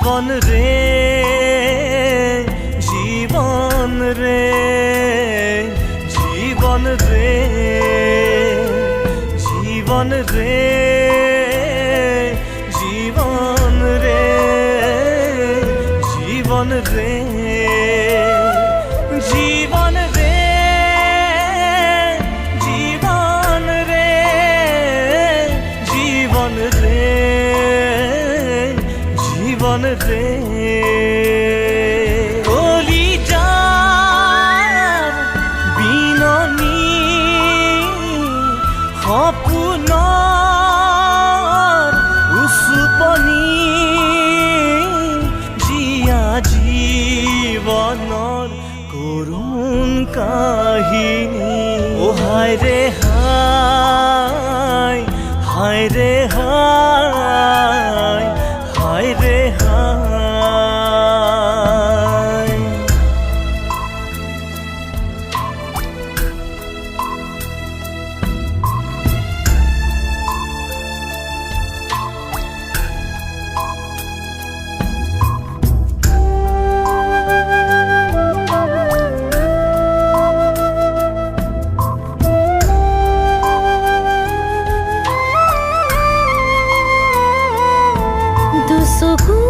জীবন রে জীবন রে জীবন রে জীবন রে জীবন রে জীবন রে জীবন রে জীবন রে জীবন রে জীবন রে কলিজার বিননি সপোনৰ উচুপনি জীয়া জীৱনৰ কৰুণ কাহিনী অ হায় ৰে হায় হায় ৰে হায় হায় ৰে হায় দুচকু